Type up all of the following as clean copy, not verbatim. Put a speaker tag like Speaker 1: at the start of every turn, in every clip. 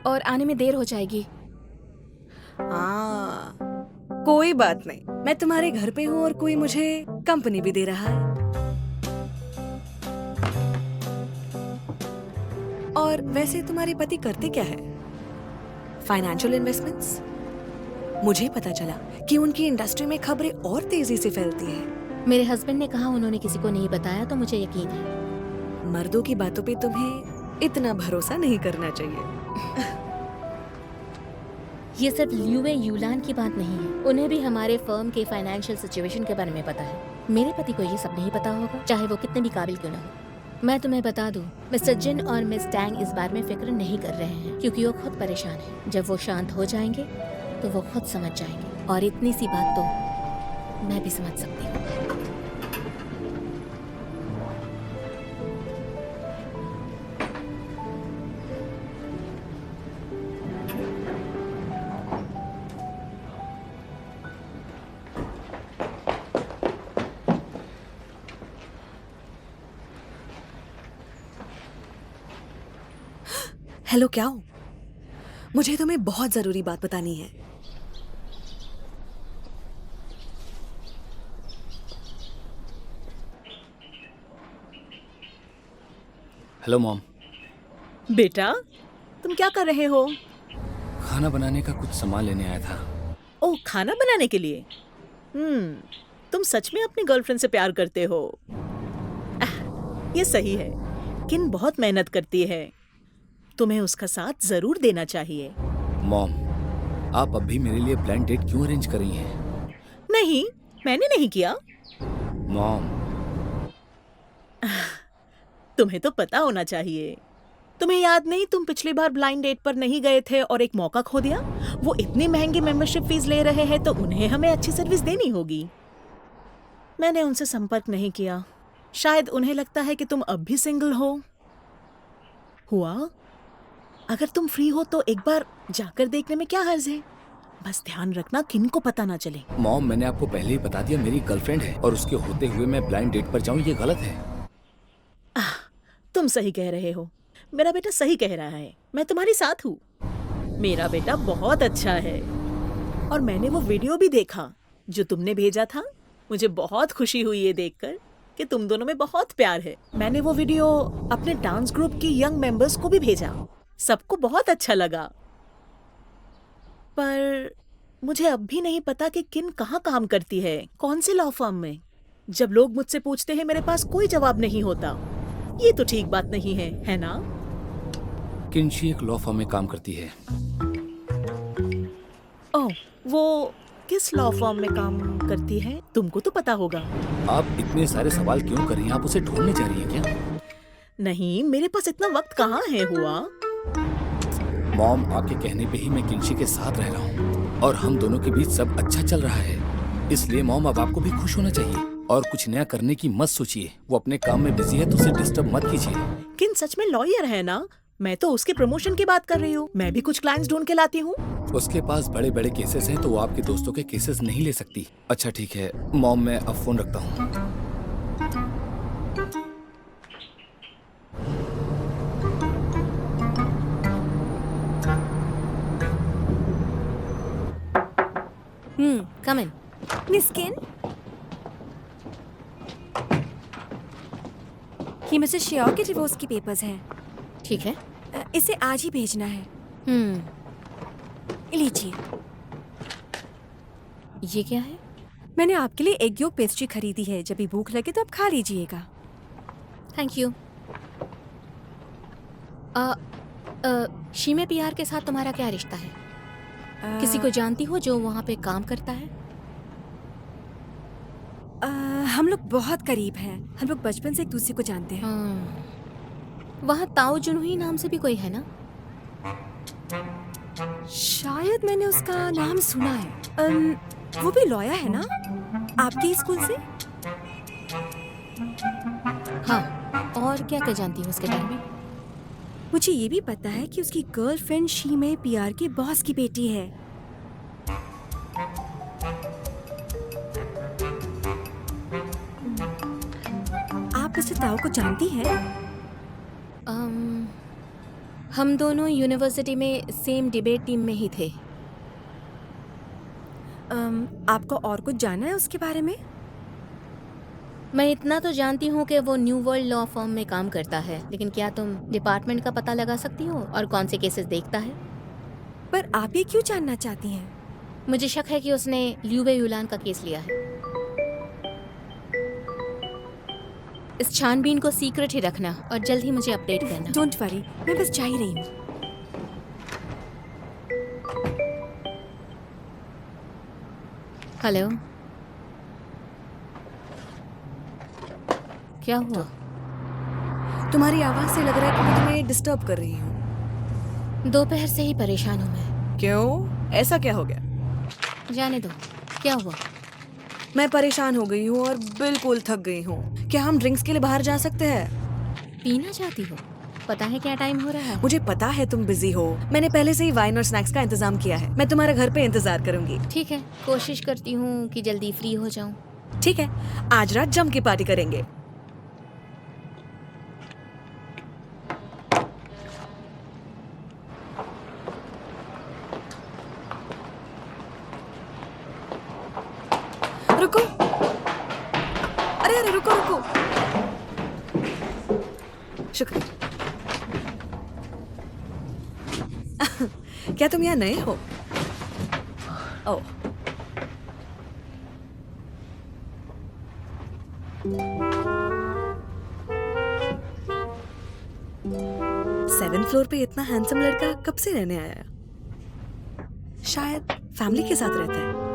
Speaker 1: और आने में देर हो जाएगी।
Speaker 2: हाँ, कोई बात नहीं, मैं तुम्हारे घर पे हूँ और कोई मुझे कंपनी भी दे रहा है। और वैसे तुम्हारे पति करते क्या है? Financial investments? मुझे पता चला कि उनकी इंडस्ट्री में खबरें और तेजी से फैलती है।
Speaker 1: मेरे हस्बैंड ने कहा उन्होंने किसी को नहीं बताया, तो मुझे यकीन है।
Speaker 2: मर्दों की बातों पे तुम्हें इतना भरोसा नहीं करना चाहिए।
Speaker 1: ये सिर्फ ल्यूवे यूलान की बात नहीं है, उन्हें भी हमारे फर्म के फाइनेंशियल सिचुएशन के बारे में पता है। मेरे पति को ये सब नहीं पता होगा, चाहे वो कितने भी काबिल क्यों ना हो। मैं तुम्हें बता दूं, मिस्टर जिन और मिस टैंग इस बारे में फिक्र नहीं कर रहे हैं, क्योंकि वो खुद परेशान हैं। जब वो शांत हो जाएंगे तो वो खुद समझ जाएंगे, और इतनी सी बात तो मैं भी समझ सकती हूँ।
Speaker 2: हेलो, क्या हो? मुझे तुम्हें बहुत जरूरी बात बतानी है।
Speaker 3: Hello mom.
Speaker 4: बेटा, तुम क्या कर रहे हो?
Speaker 3: खाना बनाने का कुछ सामान लेने आया था।
Speaker 4: ओह, खाना बनाने के लिए? तुम सच में अपनी गर्लफ्रेंड से प्यार करते हो? ये सही है। किन बहुत मेहनत करती है, तुम्हें उसका साथ जरूर देना चाहिए।
Speaker 3: मॉम, आप अब भी मेरे लिए ब्लाइंड डेट क्यों अरेंज कर रही हैं?
Speaker 4: नहीं, मैंने नहीं किया।
Speaker 3: मॉम,
Speaker 4: तुम्हें तो पता होना चाहिए। तुम्हें याद नहीं, तुम पिछली बार ब्लाइंड डेट पर नहीं गए थे और एक मौका खो दिया? वो इतनी महंगी मेंबरशिप फीस ले रहे हैं, तो उन्हें हमें अच्छी सर्विस देनी होगी। मैंने उनसे संपर्क नहीं किया। शायद उन्हें लगता है कि तुम अब भी सिंगल हो। हुआ? अगर तुम फ्री हो तो एक बार जाकर देखने में क्या हर्ज है। बस ध्यान रखना किन को पता ना चले।
Speaker 3: मॉम, मैंने आपको पहले ही बता दिया मेरी गर्लफ्रेंड है, और उसके होते हुए मैं ब्लाइंड डेट पर जाऊं ये गलत है।
Speaker 4: तुम सही कह रहे हो। मेरा बेटा सही कह रहा है। मैं तुम्हारी साथ हूँ। मेरा बेटा बहुत अच्छा है। और मैंने वो वीडियो भी देखा जो तुमने भेजा था। मुझे बहुत खुशी हुई ये देखकर कि तुम दोनों में बहुत प्यार है। मैंने वो वीडियो अपने डांस ग्रुप की यंग मेंबर्स को भी भेजा। सबको बहुत अच्छा लगा। पर मुझे अब भी नहीं पता कि किन कहाँ काम करती है, कौन से लॉ फर्म में। जब लोग मुझसे पूछते हैं, मेरे पास कोई जवाब नहीं होता। ये तो ठीक बात नहीं है, है ना?
Speaker 3: किंशी एक लॉ फर्म में काम करती है।
Speaker 4: ओह, वो किस लॉ फर्म में काम करती है? तुमको तो पता होगा।
Speaker 3: आप इतने सारे सवाल क्यों कर रही हैं? आप उसे ढूंढने जा रही हैं क्या?
Speaker 4: नहीं, मेरे पास इतना वक्त कहाँ है। हुआ?
Speaker 3: मॉम, आपके कहने पे ही मैं किंशी के साथ रह रहा हूँ, और हम दोनों के बीच सब अच्छा चल रहा है। इसलिए मॉम, अब आपको भी खुश होना चाहिए और कुछ नया करने की मत सोचिए। वो अपने काम में बिजी है, तो उसे डिस्टर्ब मत कीजिए।
Speaker 4: किन सच में लॉयर है ना? मैं तो उसके प्रमोशन की बात कर रही हूँ। मैं भी कुछ क्लाइंट्स ढूंढ के लाती हूँ।
Speaker 3: उसके पास बड़े बड़े केसेस हैं, तो वो आपके दोस्तों के केसेस नहीं ले सकती। अच्छा ठीक है मॉम, मैं अब फोन रखता हूँ।
Speaker 1: कम इन।
Speaker 2: मिस किन, ये मिसेस श्योर के डिवोर्स की पेपर्स हैं।
Speaker 1: ठीक है।
Speaker 2: इसे आज ही भेजना है। लीजिए।
Speaker 1: ये क्या है?
Speaker 2: मैंने आपके लिए एग योक पेस्ट्री खरीदी है। जब भी भूख लगे तो आप खा लीजिएगा।
Speaker 1: Thank you. शीमे पीआर के साथ तुम्हारा क्या रिश्ता है? किसी को जानती हो जो वहाँ पे काम करता है?
Speaker 2: हम लोग बहुत करीब हैं। हम लोग बचपन से एक दूसरे को जानते हैं।
Speaker 1: वहाँ ताओ जुनहुई नाम से भी कोई है ना?
Speaker 2: शायद मैंने उसका नाम सुना है। वो भी लॉयर है ना, आपके ही स्कूल से?
Speaker 1: हाँ। और क्या क्या जानती हो उसके बारे में?
Speaker 2: मुझे ये भी पता है कि उसकी गर्लफ्रेंड शीमे पीआर के बॉस की बेटी है। आप मिस्टर ताओ को जानती हैं?
Speaker 1: हम दोनों यूनिवर्सिटी में सेम डिबेट टीम में ही थे।
Speaker 5: आपको और कुछ जानना है उसके बारे में?
Speaker 1: मैं इतना तो जानती हूँ कि वो न्यू वर्ल्ड लॉ फर्म में काम करता है, लेकिन क्या तुम डिपार्टमेंट का पता लगा सकती हो और कौन से केसेस देखता है?
Speaker 5: पर आप ये क्यों जानना चाहती हैं?
Speaker 1: मुझे शक है कि उसने ल्यूवे यूलान का केस लिया है। इस छानबीन को सीक्रेट ही रखना और जल्द ही मुझे अपडेट करना।
Speaker 5: डोंट वरी, मैं बस जा ही रही हूँ।
Speaker 1: हेलो, क्या हुआ?
Speaker 2: तुम्हारी आवाज से लग रहा है कि मैं तुम्हें डिस्टर्ब कर रही हूँ।
Speaker 1: दोपहर से ही परेशान हूँ मैं।
Speaker 2: क्यों? ऐसा क्या हो गया?
Speaker 1: जाने दो, क्या हुआ?
Speaker 2: मैं परेशान हो गई हूँ और बिल्कुल थक गई हूँ। क्या हम ड्रिंक्स के लिए बाहर जा सकते हैं?
Speaker 1: पीना चाहती हो? पता है क्या टाइम हो रहा है?
Speaker 2: मुझे पता है तुम बिजी हो। मैंने पहले से ही वाइन और स्नैक्स का इंतजाम किया है। मैं तुम्हारे घर पे इंतजार करूंगी।
Speaker 1: ठीक है, कोशिश करती हूँ कि जल्दी फ्री हो जाऊँ।
Speaker 2: ठीक है, आज रात जम के पार्टी करेंगे। रुको, अरे अरे रुको रुको। शुक्रिया। क्या तुम यहाँ नए हो? ओह, सेवेंथ फ्लोर पे इतना हैंडसम लड़का कब से रहने आया? शायद फैमिली के साथ रहता है।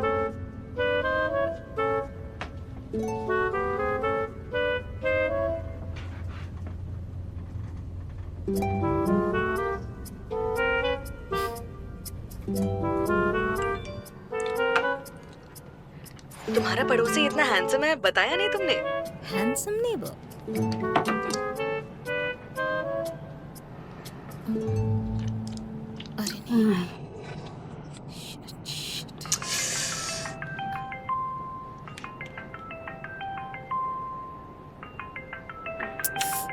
Speaker 2: तुम्हारा पड़ोसी इतना हैंडसम है, बताया नहीं तुमने?
Speaker 1: हैंडसम नहीं वो। अरे नहीं।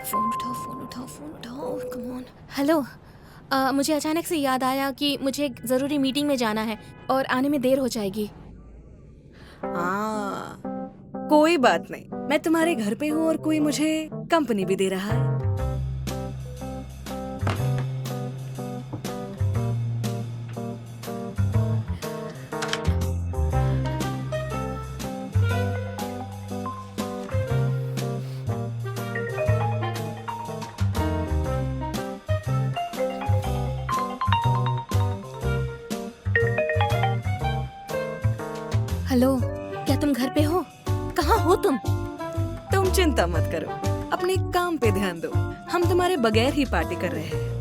Speaker 1: फोन उठाओ, फोन उठाओ, फोन उठाओ, कम ऑन। हेलो, मुझे अचानक से याद आया कि मुझे एक ज़रूरी मीटिंग में जाना है और आने में देर हो जाएगी।
Speaker 2: हाँ, कोई बात नहीं। मैं तुम्हारे घर पे हूँ और कोई मुझे कंपनी भी दे रहा है।
Speaker 1: हेलो, क्या तुम घर पे हो? कहाँ हो तुम?
Speaker 2: तुम चिंता मत करो, अपने काम पे ध्यान दो। हम तुम्हारे बगैर ही पार्टी कर रहे हैं।